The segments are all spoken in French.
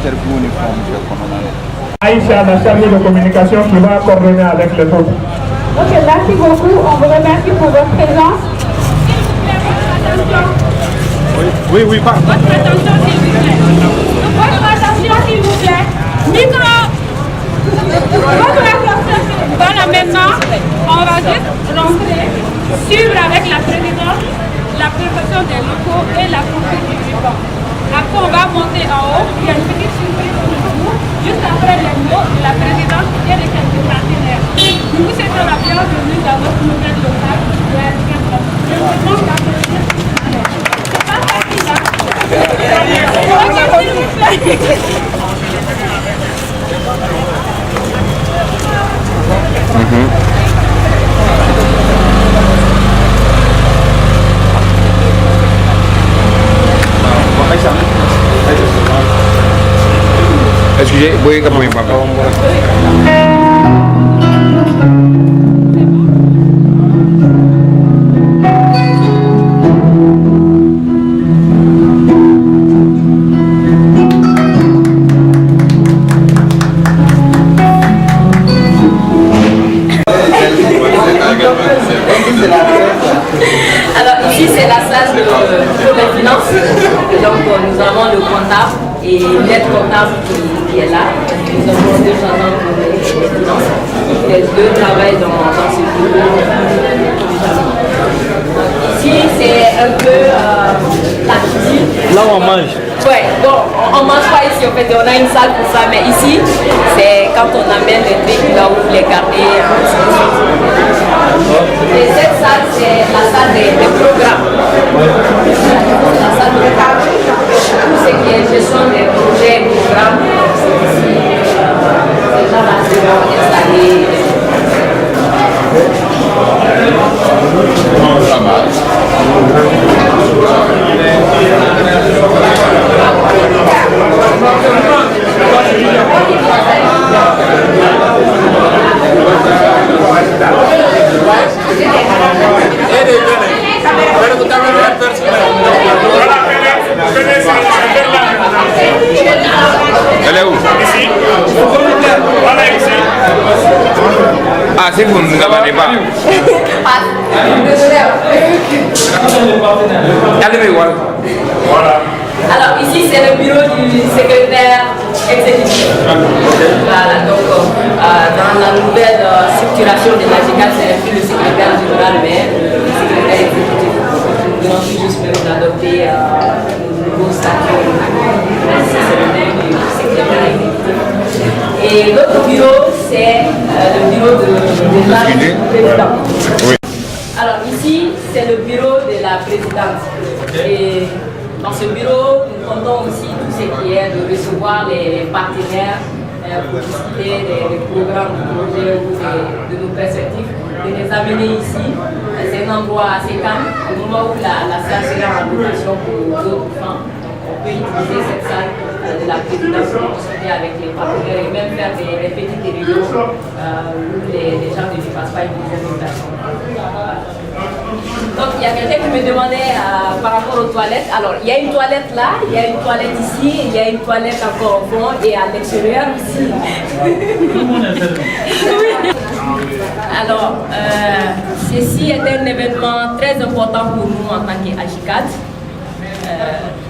interview uniforme, monsieur le commandant. Aïcha, la chargée de communication qui va coordonner avec les autres. Ok, merci beaucoup. On vous remercie pour votre présence. Oui, pas. Votre attention, s'il vous plaît. Votre attention, s'il vous plaît. Micro. Votre attention. Voilà, maintenant, on va juste rentrer, suivre avec la présidente la préparation des locaux et la poursuite du support. Après, on va monter en haut. Il y a une petite surprise pour vous, juste après les mots de la présidente et de quelques partenaires. Nous vous souhaitons la bienvenue dans votre nouvelle locale. Je vous demande d'applaudir. C'est pas facile, hein? S'il vous plaît. Excusez, voy a poner papá. Alors ici c'est la salle pour les finances, donc nous avons le comptable et l'aide comptable qui est là. Nous avons 2 agents pour les finances, les 2 travaillent dans ce bureau. Ici c'est un peu la cuisine. Là où on mange. Ouais, bon, on mange pas ici en fait, on a une salle pour ça, mais ici c'est quand on amène les trucs là où vous les gardez. Et cette salle, c'est la salle des programmes. La salle de programmes, tout ce qui est gestion des projets, programmes, c'est ici. Ces gens-là seront installés. Elle est où? Ici. Voilà, ici. Ah, si vous ne l'avez pas. Allez, Voilà. Alors ici c'est le bureau du secrétaire exécutif. Voilà, donc dans la nouvelle structuration de la GICAD, c'est plus le secrétaire général, mais le secrétaire exécutif. Nous venons tout juste d'adopter le nouveau statut. C'est le nom du secrétaire exécutif. Et l'autre bureau, c'est le bureau de la présidente. Oui. Alors ici, c'est le bureau de la présidente. Et dans ce bureau, nous comptons aussi tout ce qui est de recevoir les partenaires pour discuter des programmes, de projets ou de nos perspectives, de les amener ici. C'est un endroit assez calme. Au moment où la salle sera en location pour d'autres fins, on peut utiliser cette salle de la présidence pour discuter avec les partenaires et même faire des petites réunions où les gens ne dépassent pas une dizaine de personnes. Donc il y a quelqu'un qui me demandait par rapport aux toilettes. Alors il y a une toilette là, il y a une toilette ici, il y a une toilette encore au fond et à l'extérieur aussi. Oui. Alors ceci est un événement très important pour nous en tant qu'AGICAD.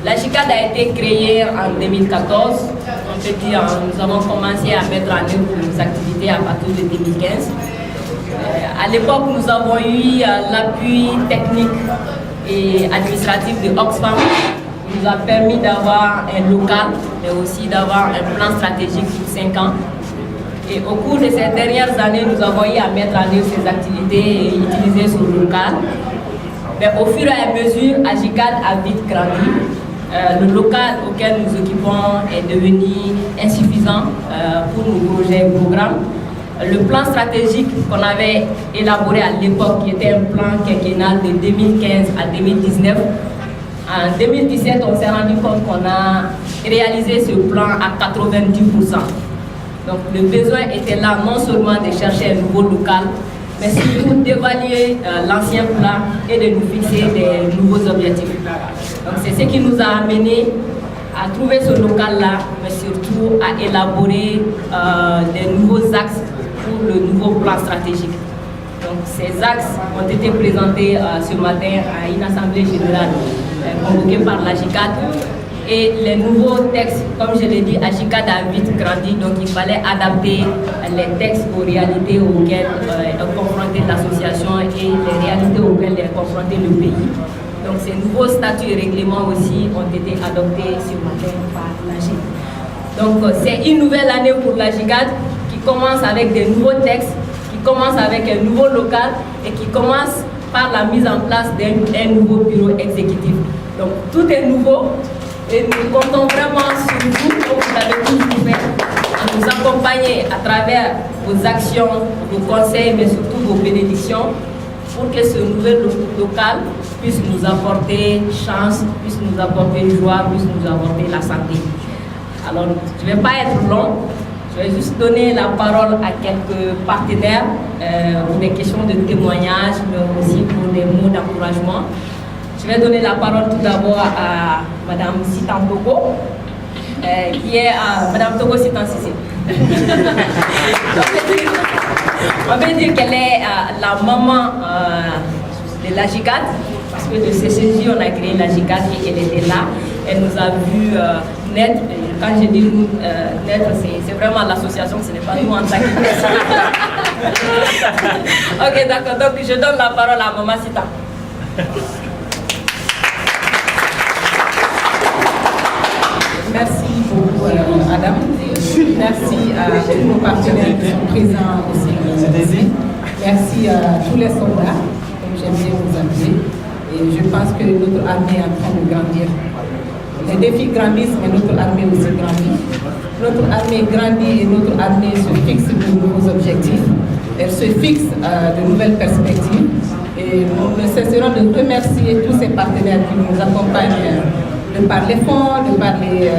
La GICAD a été créée en 2014. On peut dire nous avons commencé à mettre en œuvre nos activités à partir de 2015. À l'époque, nous avons eu l'appui technique et administratif de Oxfam, qui nous a permis d'avoir un local, mais aussi d'avoir un plan stratégique pour 5 ans. Et au cours de ces dernières années, nous avons eu à mettre en œuvre ces activités et utiliser ce local. Mais au fur et à mesure, AGICAD a vite grandi. Le local auquel nous occupons est devenu insuffisant pour nos projets et programmes. Le plan stratégique qu'on avait élaboré à l'époque, qui était un plan quinquennal de 2015 à 2019, en 2017, on s'est rendu compte qu'on a réalisé ce plan à 90%. Donc le besoin était là non seulement de chercher un nouveau local, mais surtout d'évaluer l'ancien plan et de nous fixer des nouveaux objectifs. Donc c'est ce qui nous a amené à trouver ce local-là, mais surtout à élaborer des nouveaux axes pour le nouveau plan stratégique. Donc ces axes ont été présentés ce matin à une assemblée générale convoquée par l'AGICAD. Et les nouveaux textes, comme je l'ai dit, AGICAD a vite grandi, donc il fallait adapter les textes aux réalités auxquelles est confrontée l'association et les réalités auxquelles est confronté le pays. Donc ces nouveaux statuts et règlements aussi ont été adoptés ce matin par l'AGICAD. Donc c'est une nouvelle année pour l'AGICAD qui commence avec des nouveaux textes, qui commence avec un nouveau local et qui commence par la mise en place d'un nouveau bureau exécutif. Donc tout est nouveau. Et nous comptons vraiment sur vous, comme vous l'avez toujours fait, à nous accompagner à travers vos actions, vos conseils, mais surtout vos bénédictions, pour que ce nouvel local puisse nous apporter chance, puisse nous apporter joie, puisse nous apporter la santé. Alors, je ne vais pas être long, je vais juste donner la parole à quelques partenaires pour des questions de témoignage, mais aussi pour des mots d'encouragement. Je vais donner la parole tout d'abord à Madame Sitan Togo, qui est Madame Togo Sitan Sissé. On peut dire qu'elle est la maman de l'AGICAD, parce que de CCJ, on a créé l'AGICAD et elle était là. Elle nous a vu naître. Quand je dis nous naître, c'est vraiment l'association, ce n'est pas nous en tant que personne. Ok, d'accord. Donc, je donne la parole à Maman Sitan. Merci beaucoup Adam. Merci à tous nos partenaires qui sont présents aussi. Merci à tous les soldats, comme j'aime bien vous appeler. Et je pense que notre armée est en train de grandir. Les défis grandissent, mais notre armée aussi grandit. Notre armée grandit et notre armée se fixe de nouveaux objectifs. Elle se fixe de nouvelles perspectives. Et nous ne cesserons de remercier tous ces partenaires qui nous accompagnent de par les fonds, de par les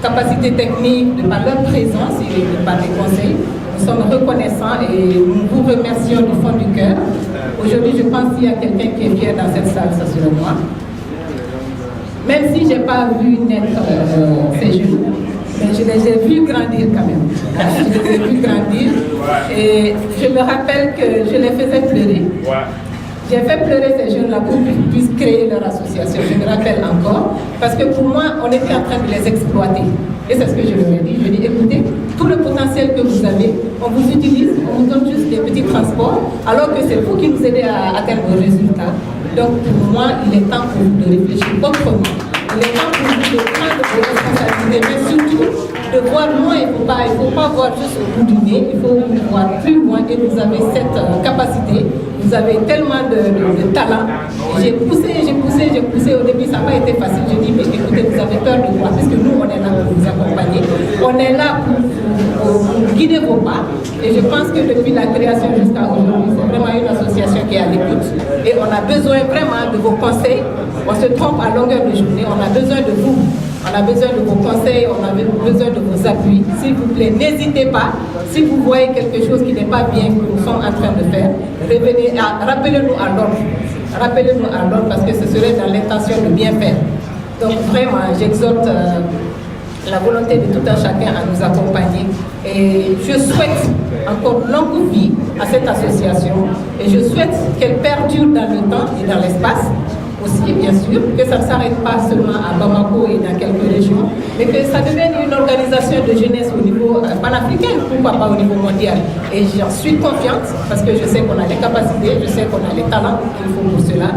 capacités techniques, de par leur présence et de par les conseils. Nous sommes reconnaissants et nous vous remercions du fond du cœur. Aujourd'hui, je pense qu'il y a quelqu'un qui est fier dans cette salle, ça sera moi. Même si je n'ai pas vu naître ces jeunes, mais je les ai vus grandir quand même. Je les ai vus grandir et je me rappelle que je les faisais pleurer. J'ai fait pleurer ces jeunes-là pour qu'ils puissent créer leur association. Je me rappelle encore, parce que pour moi, on était en train de les exploiter. Et c'est ce que je leur ai dit. Je dis, écoutez, tout le potentiel que vous avez, on vous utilise, on vous donne juste des petits transports, alors que c'est vous qui nous aidez à atteindre vos résultats. Donc pour moi, il est temps pour vous de réfléchir autrement. Il est temps pour vous de prendre vos responsabilités, mais surtout de voir loin. Il ne faut pas voir juste au bout du nez, il faut voir plus loin. Et vous avez cette capacité, vous avez tellement de talent. J'ai poussé. Au début, ça n'a pas été facile. J'ai dit, mais écoutez, vous avez peur de quoi? Parce que nous, on est là pour vous accompagner. On est là pour guider vos pas. Et je pense que depuis la création jusqu'à aujourd'hui, c'est vraiment une association qui est à l'écoute. Et on a besoin vraiment de vos conseils. On se trompe à longueur de journée. On a besoin de vous. On a besoin de vos conseils, on a besoin de vos appuis. S'il vous plaît, n'hésitez pas. Si vous voyez quelque chose qui n'est pas bien que nous sommes en train de faire, revenez, rappelez-nous à l'ordre. Rappelez-nous à l'ordre parce que ce serait dans l'intention de bien faire. Donc vraiment, j'exhorte la volonté de tout un chacun à nous accompagner. Et je souhaite encore longue vie à cette association. Et je souhaite qu'elle perdure dans le temps et dans l'espace. Aussi, bien sûr, que ça ne s'arrête pas seulement à Bamako et dans quelques régions, mais que ça devienne une organisation de jeunesse au niveau panafricain, pourquoi pas au niveau mondial. Et j'en suis confiante parce que je sais qu'on a les capacités, je sais qu'on a les talents qu'il faut pour cela.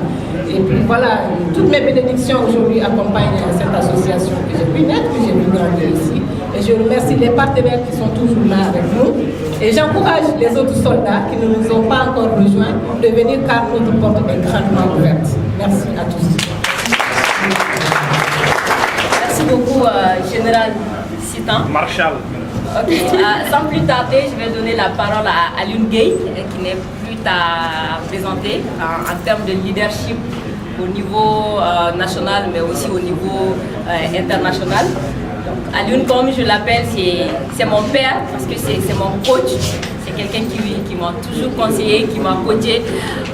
Et puis voilà, toutes mes bénédictions aujourd'hui accompagnent cette association que j'ai pu naître, que j'ai pu grandir ici. Et je remercie les partenaires qui sont toujours là avec nous. Et j'encourage les autres soldats qui ne nous ont pas encore rejoints de venir car notre porte est grandement ouverte. Merci à tous. Merci beaucoup, Général Sitan. Marshall. Ok, sans plus tarder, je vais donner la parole à Alioune Gueye, qui n'est plus à présenter en termes de leadership au niveau national, mais aussi au niveau international. Donc, Alioune, comme je l'appelle, c'est mon père, parce que c'est mon coach. C'est quelqu'un qui m'a toujours conseillé, qui m'a coaché.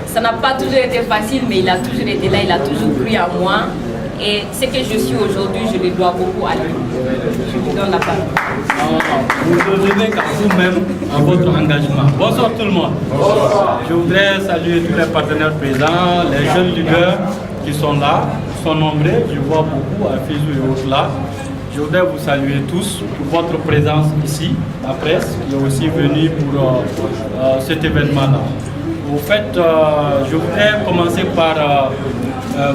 Ça n'a pas toujours été facile, mais il a toujours été là, il a toujours cru en moi. Et ce que je suis aujourd'hui, je le dois beaucoup à lui. Je vous donne la parole. Vous devenez qu'à vous-même à votre engagement. Bonsoir tout le monde. Bonsoir. Je voudrais saluer tous les partenaires présents, les jeunes leaders qui sont là, qui sont nombreux. Je vois beaucoup à Fizou et autres là. Je voudrais vous saluer tous pour votre présence ici, la presse qui est aussi venue pour cet événement-là. Au fait, je voudrais commencer par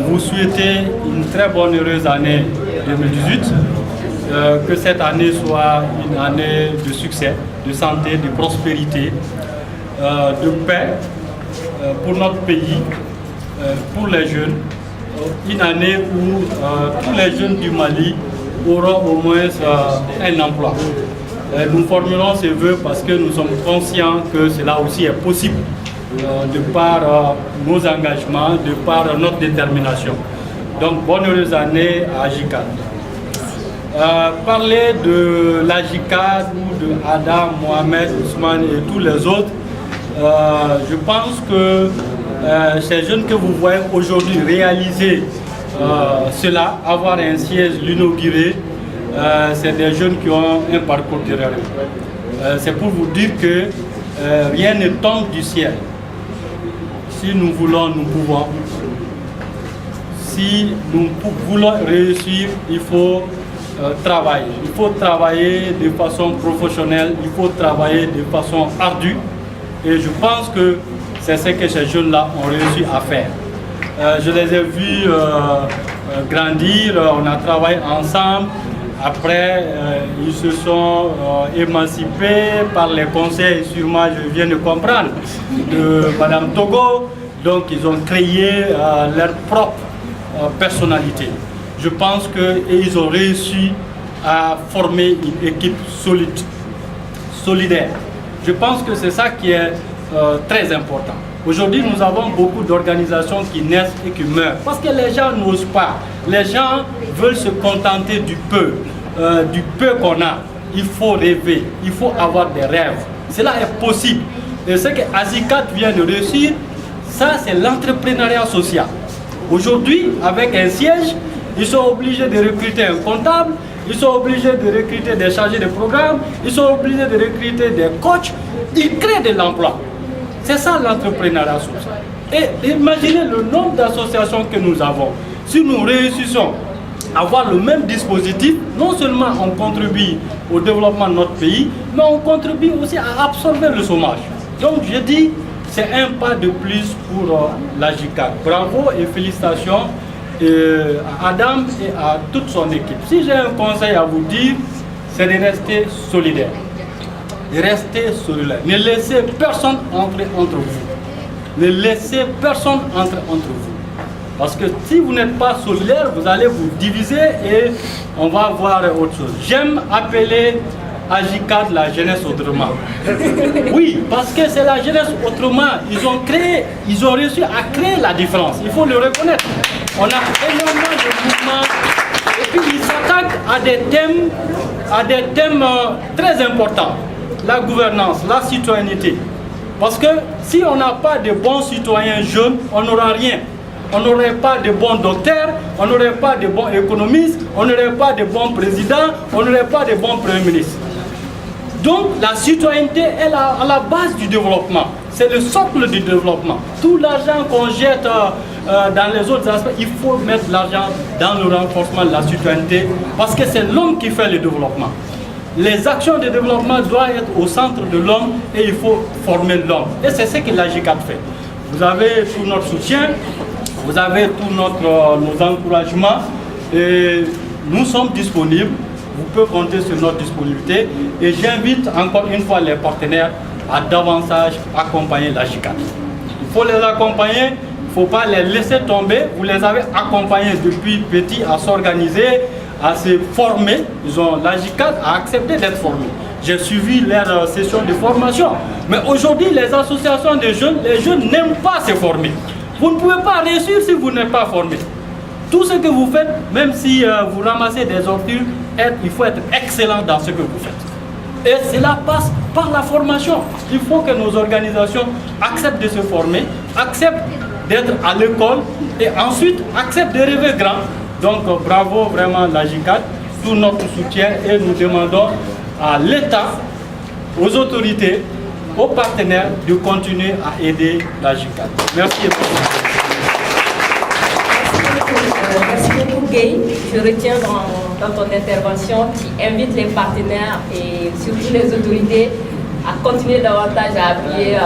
vous souhaiter une très bonne heureuse année 2018. Que cette année soit une année de succès, de santé, de prospérité, de paix pour notre pays, pour les jeunes. Une année où tous les jeunes du Mali auront au moins un emploi. Nous formulerons ces vœux parce que nous sommes conscients que cela aussi est possible de par nos engagements, de par notre détermination. Donc, bonne heureuse année à JICAD. Parler de la JICAD ou de Adam, Mohamed, Ousmane et tous les autres, je pense que ces jeunes que vous voyez aujourd'hui réaliser cela, avoir un siège, l'inaugurer, c'est des jeunes qui ont un parcours derrière eux. C'est pour vous dire que rien ne tombe du ciel. Si nous voulons, nous pouvons. Si nous voulons réussir, il faut travailler. Il faut travailler de façon professionnelle, il faut travailler de façon ardue. Et je pense que c'est ce que ces jeunes-là ont réussi à faire. Je les ai vus grandir, on a travaillé ensemble. Après, ils se sont émancipés par les conseils, sûrement je viens de comprendre, de Madame Togo. Donc ils ont créé leur propre personnalité. Je pense qu'ils ont réussi à former une équipe solide, solidaire. Je pense que c'est ça qui est très important. Aujourd'hui, nous avons beaucoup d'organisations qui naissent et qui meurent parce que les gens n'osent pas. Les gens veulent se contenter du peu qu'on a. Il faut rêver, il faut avoir des rêves. Cela est possible. Et ce que Azikat vient de réussir, ça c'est l'entrepreneuriat social. Aujourd'hui, avec un siège, ils sont obligés de recruter un comptable, ils sont obligés de recruter des chargés de programme, ils sont obligés de recruter des coachs. Ils créent de l'emploi. C'est ça l'entrepreneuriat social. Et imaginez le nombre d'associations que nous avons. Si nous réussissons à avoir le même dispositif, non seulement on contribue au développement de notre pays, mais on contribue aussi à absorber le chômage. Donc je dis, c'est un pas de plus pour la JICAD. Bravo et félicitations à Adam et à toute son équipe. Si j'ai un conseil à vous dire, c'est de rester solidaire. Restez solidaire. Ne laissez personne entrer entre vous. Ne laissez personne entrer entre vous. Parce que si vous n'êtes pas solidaire, vous allez vous diviser et on va voir autre chose. J'aime appeler à JICAD la jeunesse autrement. Oui, parce que c'est la jeunesse autrement. Ils ont réussi à créer la différence. Il faut le reconnaître. On a énormément de mouvements et puis ils s'attaquent à des thèmes très importants. La gouvernance, la citoyenneté. Parce que si on n'a pas de bons citoyens jeunes, on n'aura rien. On n'aurait pas de bons docteurs, on n'aurait pas de bons économistes, on n'aurait pas de bons présidents, on n'aurait pas de bons premiers ministres. Donc la citoyenneté est à la base du développement. C'est le socle du développement. Tout l'argent qu'on jette dans les autres aspects, il faut mettre l'argent dans le renforcement de la citoyenneté parce que c'est l'homme qui fait le développement. Les actions de développement doivent être au centre de l'homme et il faut former l'homme. Et c'est ce que la JICAD fait. Vous avez tout notre soutien, vous avez tous nos encouragements et nous sommes disponibles. Vous pouvez compter sur notre disponibilité et j'invite encore une fois les partenaires à davantage accompagner la JICAD. Il faut les accompagner, il ne faut pas les laisser tomber. Vous les avez accompagnés depuis petit à s'organiser, à se former. La JICAD a accepté d'être formée. J'ai suivi leur session de formation. Mais aujourd'hui, les associations de jeunes, les jeunes n'aiment pas se former. Vous ne pouvez pas réussir si vous n'êtes pas formé. Tout ce que vous faites, même si vous ramassez des ordures, il faut être excellent dans ce que vous faites. Et cela passe par la formation. Il faut que nos organisations acceptent de se former, acceptent d'être à l'école et ensuite acceptent de rêver grand Donc bravo vraiment la JICAD, tout notre soutien, et nous demandons à l'État, aux autorités, aux partenaires de continuer à aider la JICAD. Merci. Merci beaucoup Guy. Je retiens dans ton intervention qui invite les partenaires et surtout les autorités à continuer davantage à appuyer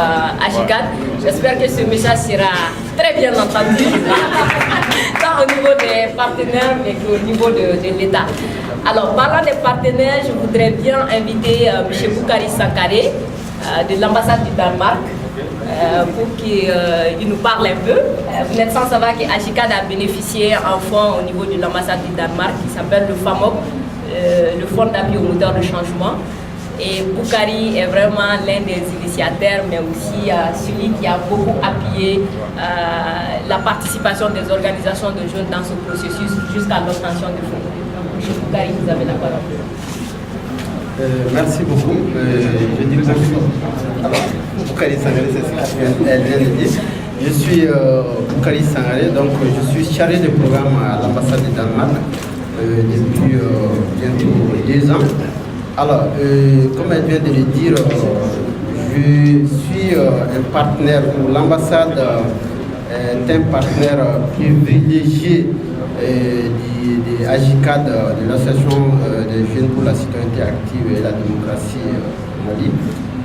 JICAD. J'espère que ce message sera très bien entendu, tant au niveau des partenaires mais qu'au niveau de l'État. Alors, parlant des partenaires, je voudrais bien inviter M. Boukari Sankaré de l'ambassade du Danemark pour qu'il nous parle un peu. Vous n'êtes sans savoir que JICAD a bénéficié d'un fonds au niveau de l'ambassade du Danemark qui s'appelle le FAMOP, le Fonds d'appui au moteur de changement. Et Boukari est vraiment l'un des initiateurs, mais aussi celui qui a beaucoup appuyé la participation des organisations de jeunes dans ce processus jusqu'à l'obtention du fonds. M. Boukari, vous avez la parole. Merci beaucoup. Je dis bonjour. Alors, Boukari Sangaré, c'est ce qu'elle vient de dire. Je suis Boukari Sangaré, donc je suis chargé de programme à l'ambassade du Danemark depuis bientôt 2 ans. Alors, comme elle vient de le dire, je suis un partenaire, ou l'ambassade est un partenaire privilégié de JICAD, de l'Association des jeunes pour la citoyenneté active et la démocratie au Mali.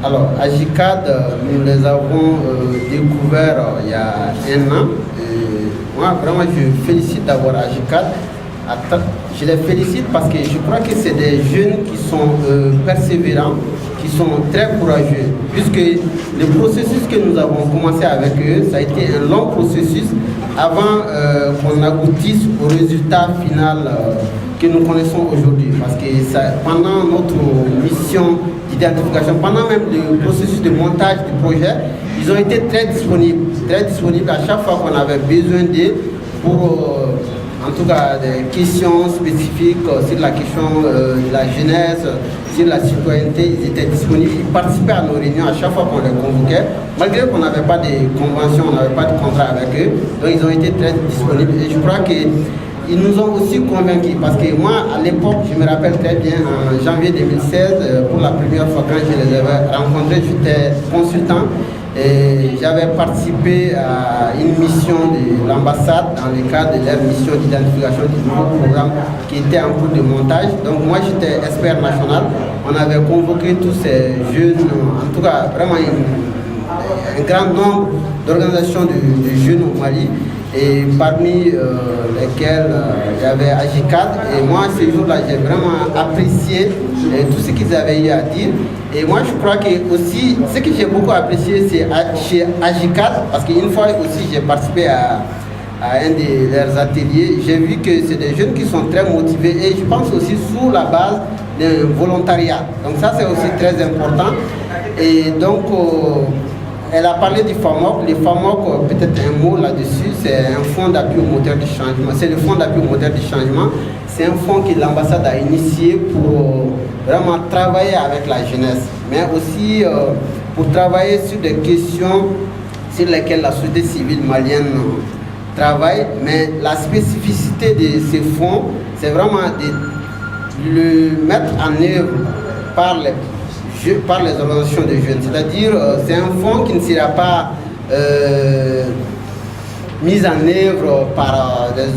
Alors, JICAD, nous les avons découverts il y a 1 an. Moi, vraiment, je félicite d'avoir JICAD. Je les félicite parce que je crois que c'est des jeunes qui sont persévérants, qui sont très courageux, puisque le processus que nous avons commencé avec eux, ça a été un long processus avant qu'on aboutisse au résultat final que nous connaissons aujourd'hui. Parce que pendant notre mission d'identification, pendant même le processus de montage du projet, ils ont été très disponibles à chaque fois qu'on avait besoin d'eux pour... en tout cas, des questions spécifiques sur la question de la jeunesse, sur la citoyenneté, ils étaient disponibles, ils participaient à nos réunions à chaque fois qu'on les convoquait, malgré qu'on n'avait pas de convention, on n'avait pas de contrat avec eux, donc ils ont été très disponibles. Et je crois qu'ils nous ont aussi convaincus, parce que moi, à l'époque, je me rappelle très bien, en janvier 2016, pour la première fois quand je les avais rencontrés, j'étais consultant. Et j'avais participé à une mission de l'ambassade dans le cadre de leur mission d'identification du nouveau programme qui était en cours de montage. Donc moi j'étais expert national. On avait convoqué tous ces jeunes, en tout cas vraiment un grand nombre d'organisations de jeunes au Mali. Et parmi lesquels il y avait JICAD. Et moi, ce jour-là, j'ai vraiment apprécié tout ce qu'ils avaient eu à dire. Et moi, je crois que aussi, ce que j'ai beaucoup apprécié, c'est chez JICAD, parce qu'une fois aussi, j'ai participé à un de leurs ateliers. J'ai vu que c'est des jeunes qui sont très motivés et je pense aussi sous la base d'un volontariat. Donc ça, c'est aussi très important. Et donc... elle a parlé du FAMOC. Le FAMOC, peut-être un mot là-dessus, c'est un fonds d'appui au moteur du changement. C'est le fonds d'appui au moteur du changement. C'est un fonds que l'ambassade a initié pour vraiment travailler avec la jeunesse, mais aussi pour travailler sur des questions sur lesquelles la société civile malienne travaille. Mais la spécificité de ces fonds, c'est vraiment de le mettre en œuvre par les organisations de jeunes. C'est-à-dire, c'est un fonds qui ne sera pas mis en œuvre par des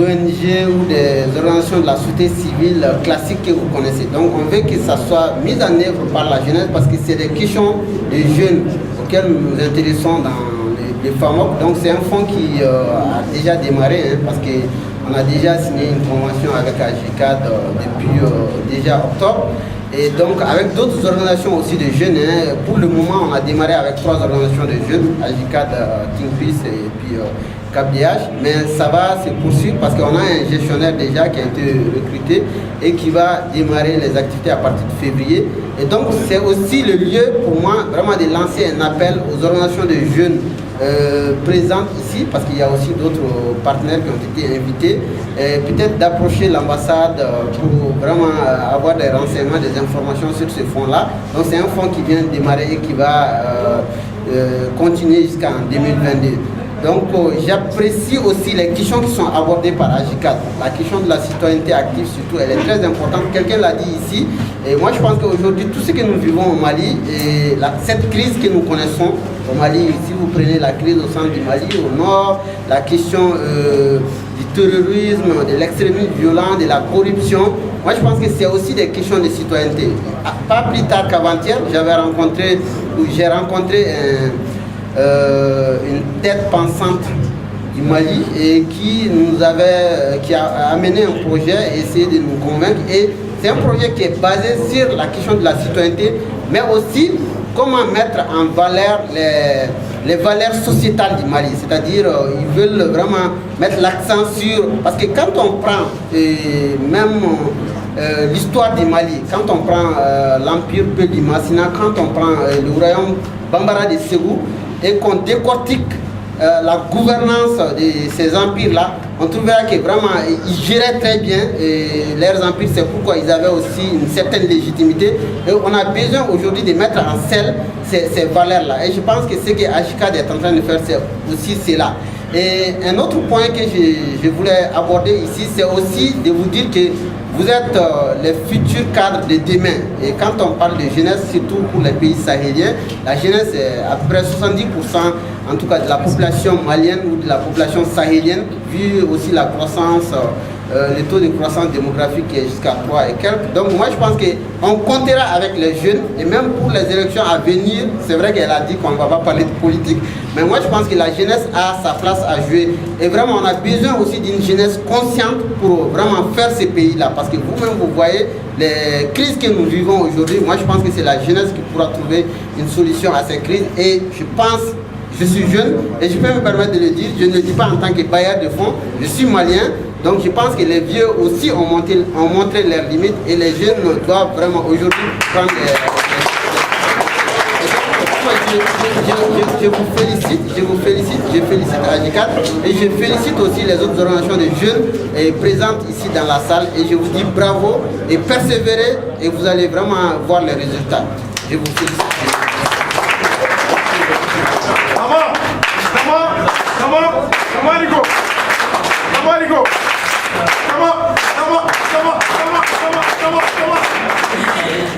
ONG ou des organisations de la société civile classiques que vous connaissez. Donc, on veut que ça soit mis en œuvre par la jeunesse parce que c'est des questions de jeunes auxquelles nous nous intéressons dans les FAMOC. Donc, c'est un fonds qui a déjà démarré parce qu'on a déjà signé une convention avec JICAD depuis déjà octobre. Et donc avec d'autres organisations aussi de jeunes, pour le moment on a démarré avec 3 organisations de jeunes, JICAD, Kingpeace et puis CAPDH, mais ça va se poursuivre parce qu'on a un gestionnaire déjà qui a été recruté et qui va démarrer les activités à partir de février. Et donc c'est aussi le lieu pour moi vraiment de lancer un appel aux organisations de jeunes présentes ici, parce qu'il y a aussi d'autres partenaires qui ont été invités, peut-être d'approcher l'ambassade pour vraiment avoir des renseignements, des informations sur ce fonds-là. Donc c'est un fonds qui vient de démarrer et qui va continuer jusqu'en 2022. Donc j'apprécie aussi les questions qui sont abordées par AGICAD. La question de la citoyenneté active surtout, elle est très importante. Quelqu'un l'a dit ici. Et moi je pense qu'aujourd'hui, tout ce que nous vivons au Mali, et cette crise que nous connaissons au Mali, si vous prenez la crise au centre du Mali, au nord, la question du terrorisme, de l'extrémisme violent, de la corruption, moi je pense que c'est aussi des questions de citoyenneté. Pas plus tard qu'avant-hier, j'ai rencontré une tête pensante du Mali et qui a amené un projet et essayé de nous convaincre. Et c'est un projet qui est basé sur la question de la citoyenneté, mais aussi comment mettre en valeur les valeurs sociétales du Mali. C'est-à-dire, ils veulent vraiment mettre l'accent sur... Parce que quand on prend même l'histoire du Mali, quand on prend l'empire Peli Massina, quand on prend le royaume Bambara de Ségou, et qu'on décortique la gouvernance de ces empires-là, on trouvera que vraiment ils géraient très bien leurs empires. C'est pourquoi ils avaient aussi une certaine légitimité. Et on a besoin aujourd'hui de mettre en scène ces valeurs-là. Et je pense que ce que AGICAD est en train de faire, c'est aussi cela. Et un autre point que je voulais aborder ici, c'est aussi de vous dire que vous êtes les futurs cadres de demain. Et quand on parle de jeunesse, surtout pour les pays sahéliens, la jeunesse est à peu près 70%, en tout cas de la population malienne ou de la population sahélienne, vu aussi la croissance, le taux de croissance démographique qui est jusqu'à 3 et quelques. Donc moi je pense qu'on comptera avec les jeunes, et même pour les élections à venir, c'est vrai qu'elle a dit qu'on ne va pas parler de politique, mais moi je pense que la jeunesse a sa place à jouer. Et vraiment on a besoin aussi d'une jeunesse consciente pour vraiment faire ces pays-là. Parce que vous-même vous voyez les crises que nous vivons aujourd'hui, moi je pense que c'est la jeunesse qui pourra trouver une solution à ces crises. Et je suis jeune et je peux me permettre de le dire, je ne le dis pas en tant que bailleur de fonds, je suis malien. Donc je pense que les vieux aussi ont montré leurs limites et les jeunes doivent vraiment aujourd'hui prendre je félicite AGICAD et je félicite aussi les autres organisations de jeunes présentes ici dans la salle et je vous dis bravo et persévérez et vous allez vraiment voir les résultats. Je vous félicite.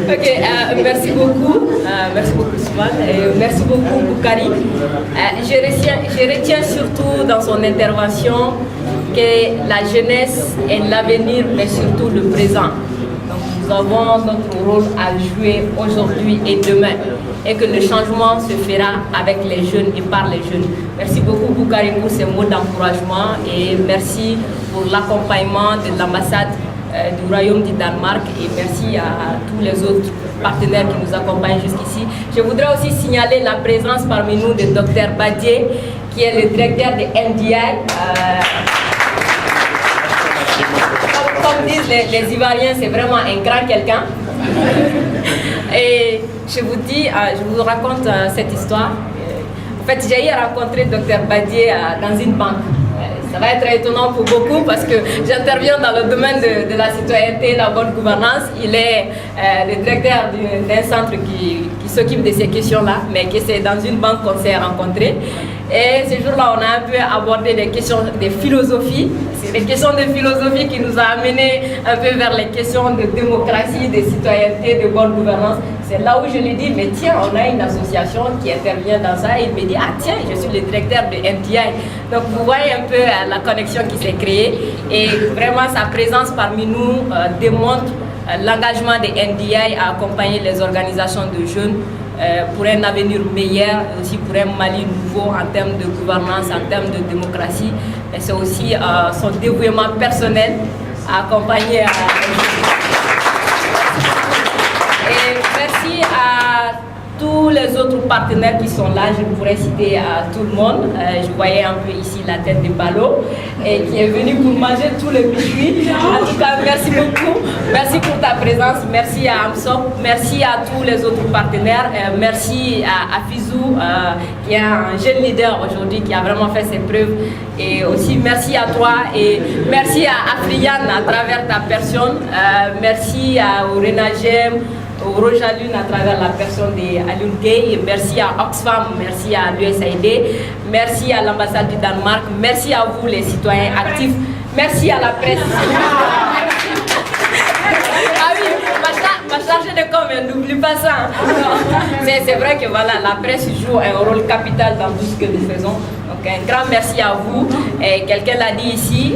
Ok, merci beaucoup Soumane, et merci beaucoup Boukari. Je retiens surtout dans son intervention que la jeunesse est l'avenir, mais surtout le présent. Donc nous avons notre rôle à jouer aujourd'hui et demain, et que le changement se fera avec les jeunes et par les jeunes. Merci beaucoup Boukari pour ces mots d'encouragement et merci pour l'accompagnement de l'ambassade du Royaume du Danemark et merci à tous les autres partenaires qui nous accompagnent jusqu'ici. Je voudrais aussi signaler la présence parmi nous de Dr Badié, qui est le directeur de NDI. Comme disent les Ivoiriens, c'est vraiment un grand quelqu'un. Et je vous raconte cette histoire. En fait, j'ai eu rencontré Dr Badié dans une banque. Ça va être étonnant pour beaucoup parce que j'interviens dans le domaine de la citoyenneté, la bonne gouvernance. Il est le directeur d'un centre qui s'occupe de ces questions-là, mais que c'est dans une banque qu'on s'est rencontrés. Et ce jour-là, on a un peu abordé des questions de philosophie. C'est les questions de philosophie qui nous a amenés un peu vers les questions de démocratie, de citoyenneté, de bonne gouvernance. C'est là où je lui dis, mais tiens, on a une association qui intervient dans ça. Et il me dit, ah tiens, je suis le directeur de NDI. Donc vous voyez un peu la connexion qui s'est créée. Et vraiment, sa présence parmi nous démontre l'engagement de NDI à accompagner les organisations de jeunes pour un avenir meilleur, aussi pour un Mali nouveau en termes de gouvernance, en termes de démocratie. Et c'est aussi son dévouement personnel à accompagner. Et merci à tous les autres partenaires qui sont là, je pourrais citer à tout le monde. Je voyais un peu ici la tête de Balo et qui est venu pour manger tous les biscuits. En tout cas, merci beaucoup. Merci pour ta présence. Merci à Amsop. Merci à tous les autres partenaires. Merci à Fizou, qui est un jeune leader aujourd'hui, qui a vraiment fait ses preuves. Et aussi merci à toi et merci à Afriane à travers ta personne. Merci à Renagem, Rojalune à travers la personne d'Alun Gay, merci à Oxfam, merci à l'USAID, merci à l'ambassade du Danemark, merci à vous les citoyens actifs, merci à la presse. Ah oui, ma chargée de com, n'oublie pas ça. C'est vrai que voilà, la presse joue un rôle capital dans tout ce que nous faisons. Donc un grand merci à vous. Et quelqu'un l'a dit ici,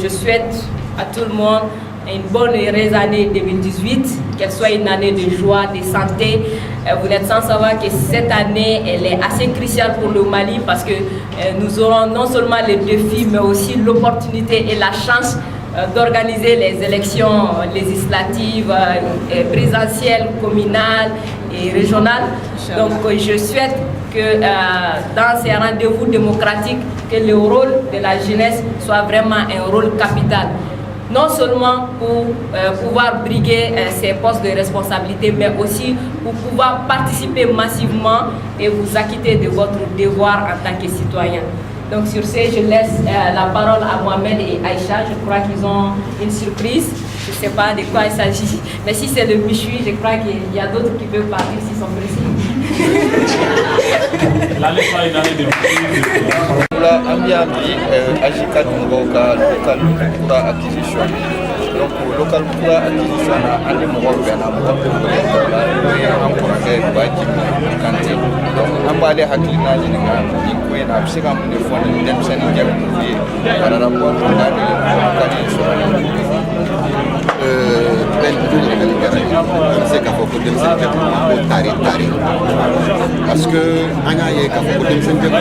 je souhaite à tout le monde une bonne et heureuse année 2018, qu'elle soit une année de joie, de santé. Vous n'êtes sans savoir que cette année, elle est assez cruciale pour le Mali parce que nous aurons non seulement les défis, mais aussi l'opportunité et la chance d'organiser les élections législatives, présidentielles, communales et régionales. Donc je souhaite que dans ces rendez-vous démocratiques, que le rôle de la jeunesse soit vraiment un rôle capital. Non seulement pour pouvoir briguer ces postes de responsabilité, mais aussi pour pouvoir participer massivement et vous acquitter de votre devoir en tant que citoyen. Donc sur ce, je laisse la parole à Mohamed et Aïcha. Je crois qu'ils ont une surprise. Je ne sais pas de quoi il s'agit. Mais si c'est le Michui, je crois qu'il y a d'autres qui peuvent partir s'ils sont pressés. La ambiance Agicat Mogoka local kura acquisition. Donc local kura acquisition a les Mogoka bena Mogoka encourager baji kanti. Donc ambale hakilina jinga ikuwe na absika mnefoni ndemsani jabuye para rapport na local parce que anga ye ka fo dem sen dem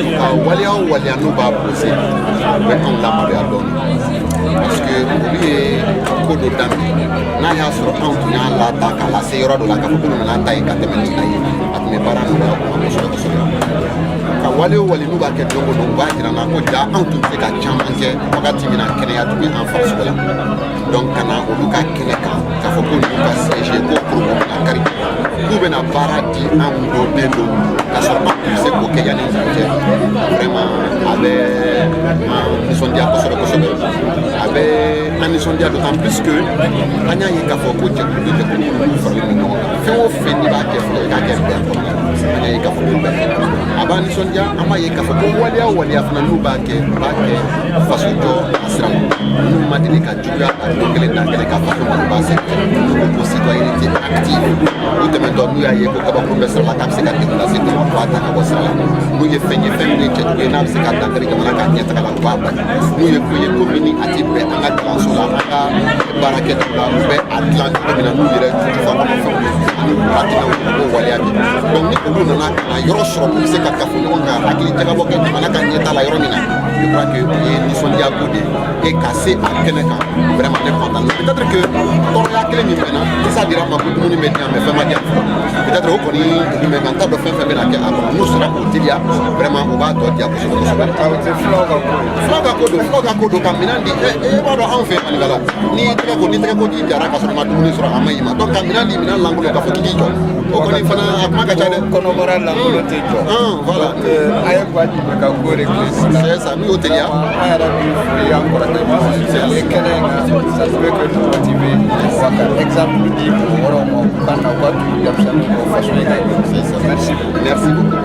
walia no ba posé be on la ma ya don parce que lui ko do dam na ya so on nya la ta ka la se yoro do la ka fo na ta e ka te men ta yi at me para no ko so ko so ka wali no ba ke do no ba jira na ko ja on tu se ka chamanje wakati mina kene ya tu en force wala donc kana o du ka kene ka fo ko ni ka siège ko pour na kari ku be na barati am do be do ka so pa se ko ke ya ni vraiment avec un son dia ko so avec un son dia d'autant plus que anya yi ka fo ko je ko de ko fa ni no fe o fe ni ba ke fo ka ke be ko anya yi ka fo be aban son dia ama yi ka fo ko wali afna no ba ke faso to asram no madini ka juga ko kele na kele ka fa ko ba se ko citoyenneté active ou de me donner à yeko ka ba ko be sa la ka se ka na se ko ba ta ko sa la no ye fe ni ke ko na se ka ta ka na ka nyeta ka la ba no ye ko mini ati be anga ka so la anga baraket la be atlant ko na no dire fa ko fa ni ati na ko wali abi donc ni ko na na yoro so ko se ka ka fu no nga akili ta ka bo ke na ka nyeta la yoro mina je crois que ni son dia ko de et cassé à Keneka vraiment important peut-être que pour la clé ni maintenant ça dira ma beaucoup ni maintenant mais fait ma dia peut-être au koni ni me ganta do fait na ke après nous sera au tilia vraiment on va doit dia ko so ba ta c'est floga ko do kamina ndi e ba do en fait manigala ni tre ko di jara ka so ma du ni sura amay ma donc kamina ni mina langulo ka fo di jo o koni fana akma ka chade kono moral langulo te jo voilà ayo kwa di ka ko recluse c'est ça mi au tilia ara bi encore c'est les kenenga ça se veut que nous motiver exemple dit pour on kana wat yam sam ko façon merci beaucoup